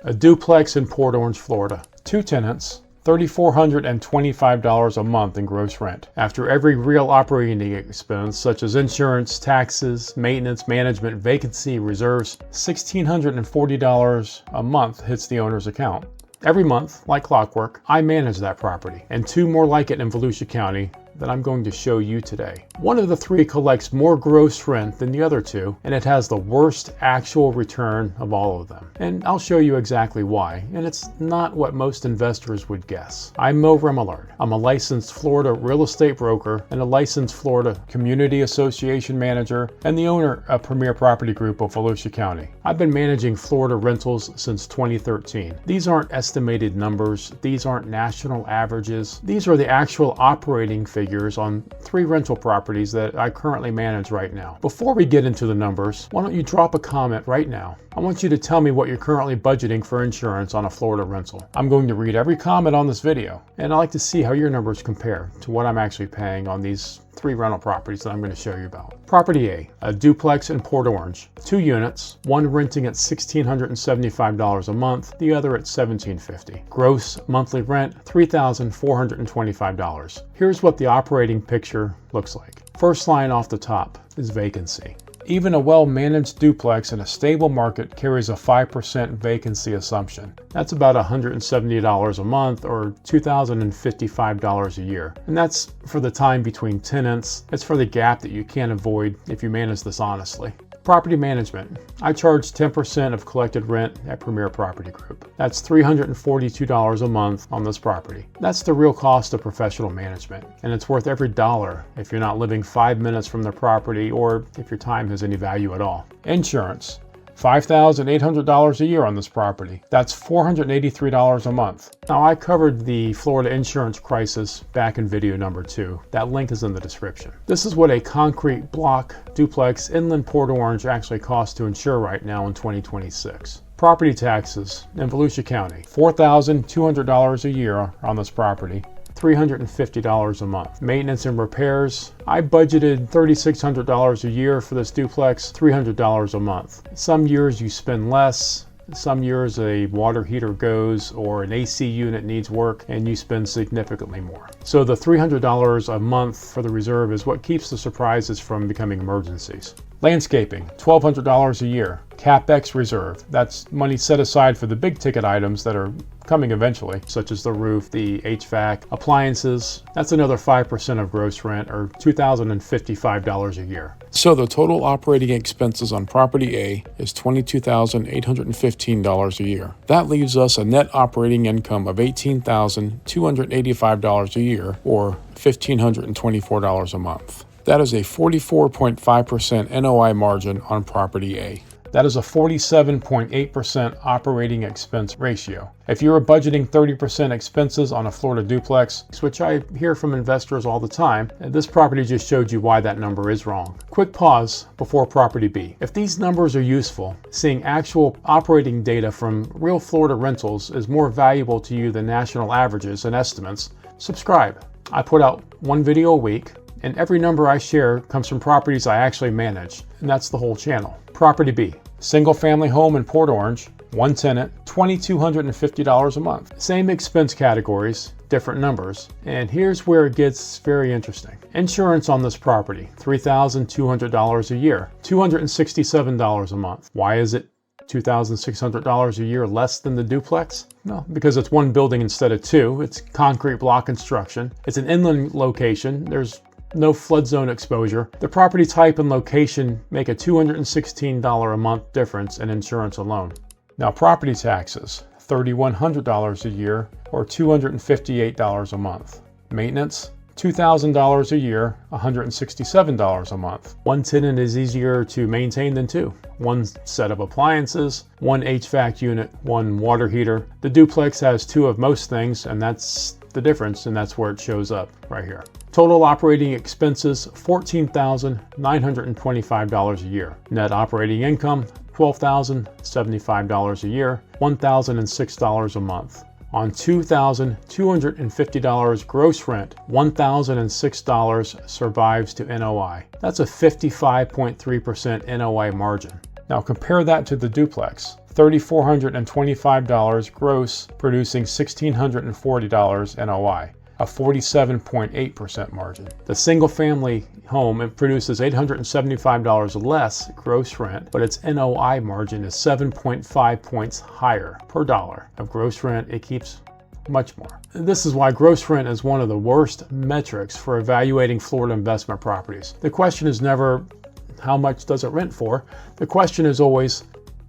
A duplex in Port Orange, Florida. 2 tenants, $3,425 a month in gross rent. After every real operating expense, such as insurance, taxes, maintenance, management, vacancy, reserves, $1,640 a month hits the owner's account. Every month, like clockwork, I manage that property, and 2 more like it in Volusia County that I'm going to show you today. One of the 3 collects more gross rent than the other 2, and it has the worst actual return of all of them. And I'll show you exactly why, and it's not what most investors would guess. I'm Moe Remillard. I'm a licensed Florida real estate broker and a licensed Florida Community Association manager and the owner of Premier Property Group of Volusia County. I've been managing Florida rentals since 2013. These aren't estimated numbers. These aren't national averages. These are the actual operating figures on 3 rental properties that I currently manage right now. Before we get into the numbers, why don't you drop a comment right now? I want you to tell me what you're currently budgeting for insurance on a Florida rental. I'm going to read every comment on this video, and I'd like to see how your numbers compare to what I'm actually paying on these 3 rental properties that I'm going to show you about. Property a duplex in Port Orange. 2 units, one renting at $1,675 a month, the other at $1,750. Gross monthly rent, $3,425. Here's what the operating picture looks like. First line off the top is vacancy. Even a well-managed duplex in a stable market carries a 5% vacancy assumption. That's about $170 a month or $2,055 a year. And that's for the time between tenants. It's for the gap that you can't avoid if you manage this honestly. Property management. I charge 10% of collected rent at Premier Property Group. That's $342 a month on this property. That's the real cost of professional management, and it's worth every dollar if you're not living 5 minutes from the property or if your time has any value at all. Insurance. $5,800 a year on this property. That's $483 a month. Now, I covered the Florida insurance crisis back in video number 2. That link is in the description. This is what a concrete block duplex inland Port Orange actually costs to insure right now in 2026. Property taxes in Volusia County, $4,200 a year on this property. $350 a month. Maintenance and repairs, I budgeted $3,600 a year for this duplex, $300 a month. Some years you spend less, some years a water heater goes or an AC unit needs work and you spend significantly more. So the $300 a month for the reserve is what keeps the surprises from becoming emergencies. Landscaping, $1,200 a year. CapEx reserve, that's money set aside for the big ticket items that are coming eventually, such as the roof, the HVAC, appliances. That's another 5% of gross rent or $2,055 a year. So the total operating expenses on property A is $22,815 a year. That leaves us a net operating income of $18,285 a year or $1,524 a month. That is a 44.5% NOI margin on property A. That is a 47.8% operating expense ratio. If you are budgeting 30% expenses on a Florida duplex, which I hear from investors all the time, this property just showed you why that number is wrong. Quick pause before property B. If these numbers are useful, seeing actual operating data from real Florida rentals is more valuable to you than national averages and estimates, subscribe. I put out 1 video a week, and every number I share comes from properties I actually manage, and that's the whole channel. Property B, single family home in Port Orange, 1 tenant, $2,250 a month. Same expense categories, different numbers, and here's where it gets very interesting. Insurance on this property, $3,200 a year, $267 a month. Why is it $2,600 a year less than the duplex? No, because it's 1 building instead of 2. It's concrete block construction. It's an inland location. There's no flood zone exposure. The property type and location make a $216 a month difference in insurance alone. Now, property taxes, $3,100 a year or $258 a month. Maintenance, $2,000 a year, $167 a month. 1 tenant is easier to maintain than 2. 1 set of appliances, 1 HVAC unit, 1 water heater. The duplex has 2 of most things, and that's the difference, and that's where it shows up right here. Total operating expenses, $14,925 a year. Net operating income, $12,075 a year, $1,006 a month. On $2,250 gross rent, $1,006 survives to NOI. That's a 55.3% NOI margin. Now compare that to the duplex, $3,425 gross, producing $1,640 NOI, a 47.8% margin. The single family home, it produces $875 less gross rent, but its NOI margin is 7.5 points higher per dollar of gross rent. It keeps much more. This is why gross rent is one of the worst metrics for evaluating Florida investment properties. The question is never, how much does it rent for? The question is always,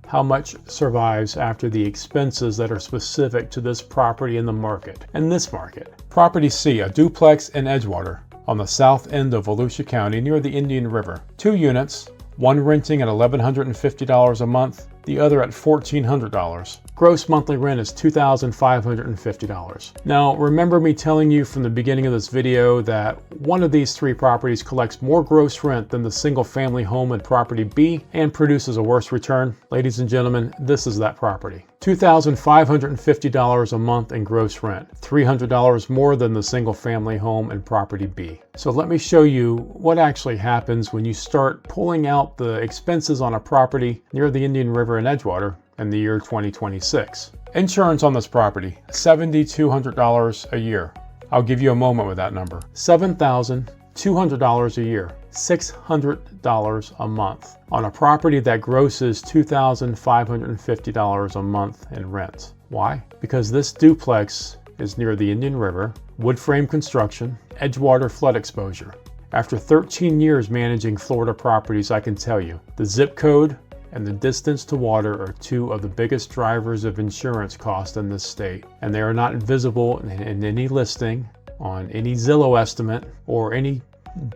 how much survives after the expenses that are specific to this property in the market. In this market, Property C, a duplex in Edgewater on the south end of Volusia County near the Indian River. 2 units, one renting at $1,150 a month, the other at $1,400. Gross monthly rent is $2,550. Now, remember me telling you from the beginning of this video that one of these 3 properties collects more gross rent than the single family home in Property B and produces a worse return? Ladies and gentlemen, this is that property. $2,550 a month in gross rent, $300 more than the single family home in Property B. So let me show you what actually happens when you start pulling out the expenses on a property near the Indian River in Edgewater in the year 2026. Insurance on this property, $7,200 a year. I'll give you a moment with that number. $7,200 a year, $600 a month on a property that grosses $2,550 a month in rent. Why? Because this duplex is near the Indian River, wood frame construction, Edgewater flood exposure. After 13 years managing Florida properties, I can tell you the zip code and the distance to water are 2 of the biggest drivers of insurance cost in this state, and they are not visible in any listing, on any Zillow estimate, or any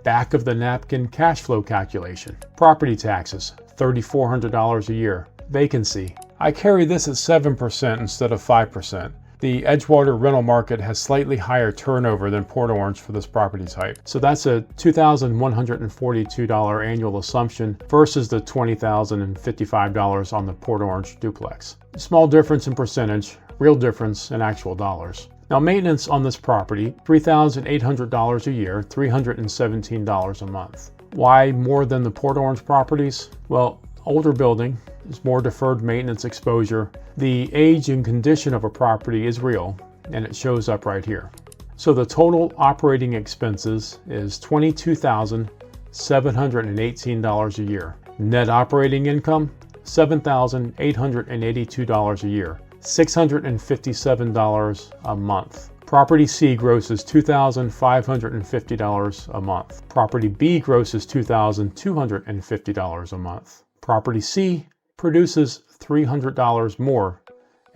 back of the napkin cash flow calculation. Property taxes, $3,400 a year. Vacancy, I carry this at 7% instead of 5%. The Edgewater rental market has slightly higher turnover than Port Orange for this property type. So that's a $2,142 annual assumption versus the $20,055 on the Port Orange Duplex. Small difference in percentage, real difference in actual dollars. Now, maintenance on this property, $3,800 a year, $317 a month. Why more than the Port Orange properties? Well, older building, there's more deferred maintenance exposure. The age and condition of a property is real, and it shows up right here. So the total operating expenses is $22,718 a year. Net operating income, $7,882 a year, $657 a month. Property C grosses $2,550 a month. Property B grosses $2,250 a month. Property C produces $300 more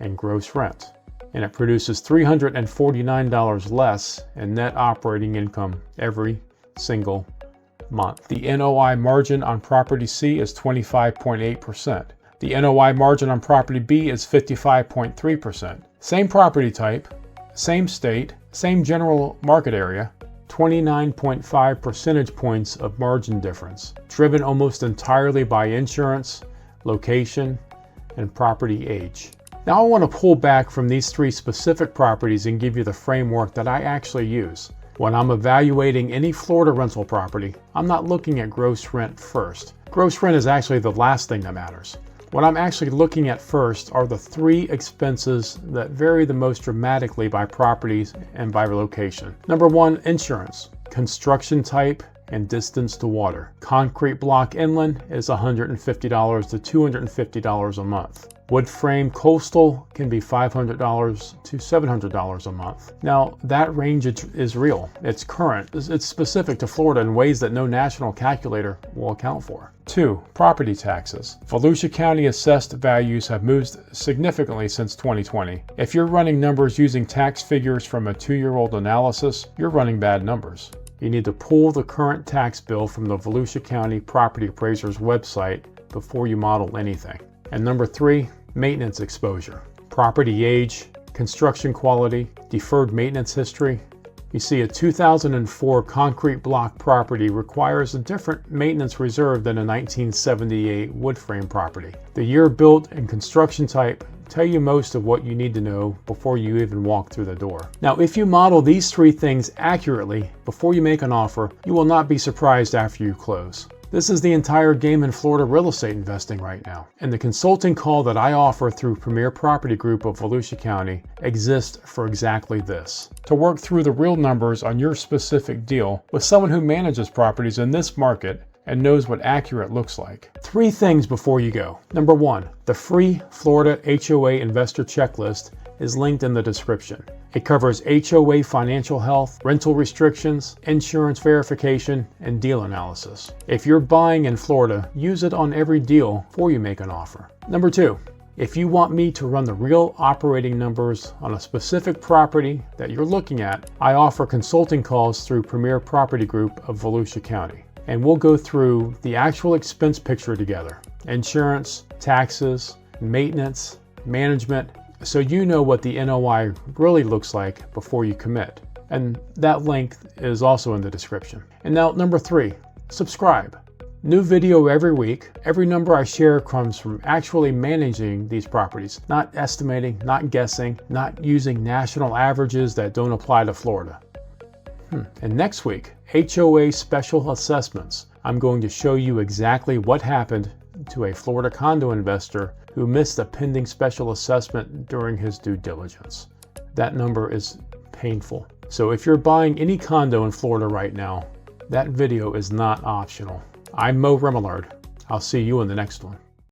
in gross rent, and it produces $349 less in net operating income every single month. The NOI margin on Property C is 25.8%. The NOI margin on Property B is 55.3%. Same property type, same state, same general market area, 29.5 percentage points of margin difference, driven almost entirely by insurance, location, and property age. Now I want to pull back from these 3 specific properties and give you the framework that I actually use. When I'm evaluating any Florida rental property, I'm not looking at gross rent first. Gross rent is actually the last thing that matters. What I'm actually looking at first are the 3 expenses that vary the most dramatically by properties and by location. Number 1, insurance, construction type, and distance to water. Concrete block inland is $150 to $250 a month. Wood frame coastal can be $500 to $700 a month. Now, that range is real. It's current. It's specific to Florida in ways that no national calculator will account for. 2, property taxes. Volusia County assessed values have moved significantly since 2020. If you're running numbers using tax figures from a 2-year-old analysis, you're running bad numbers. You need to pull the current tax bill from the Volusia County Property Appraiser's website before you model anything. And number 3, maintenance exposure. Property age, construction quality, deferred maintenance history. You see, a 2004 concrete block property requires a different maintenance reserve than a 1978 wood frame property. The year built and construction type tell you most of what you need to know before you even walk through the door. Now, if you model these 3 things accurately before you make an offer, you will not be surprised after you close. This is the entire game in Florida real estate investing right now. And the consulting call that I offer through Premier Property Group of Volusia County exists for exactly this. To work through the real numbers on your specific deal with someone who manages properties in this market and knows what accurate looks like. 3 things before you go. Number 1, the free Florida HOA Investor Checklist is linked in the description. It covers HOA financial health, rental restrictions, insurance verification, and deal analysis. If you're buying in Florida, use it on every deal before you make an offer. Number 2, if you want me to run the real operating numbers on a specific property that you're looking at, I offer consulting calls through Premier Property Group of Volusia County. And we'll go through the actual expense picture together. Insurance, taxes, maintenance, management, so you know what the NOI really looks like before you commit. And that link is also in the description. And now number 3, subscribe. New video every week. Every number I share comes from actually managing these properties, not estimating, not guessing, not using national averages that don't apply to Florida. And next week, HOA special assessments. I'm going to show you exactly what happened to a Florida condo investor who missed a pending special assessment during his due diligence. That number is painful. So if you're buying any condo in Florida right now, that video is not optional. I'm Moe Remillard. I'll see you in the next one.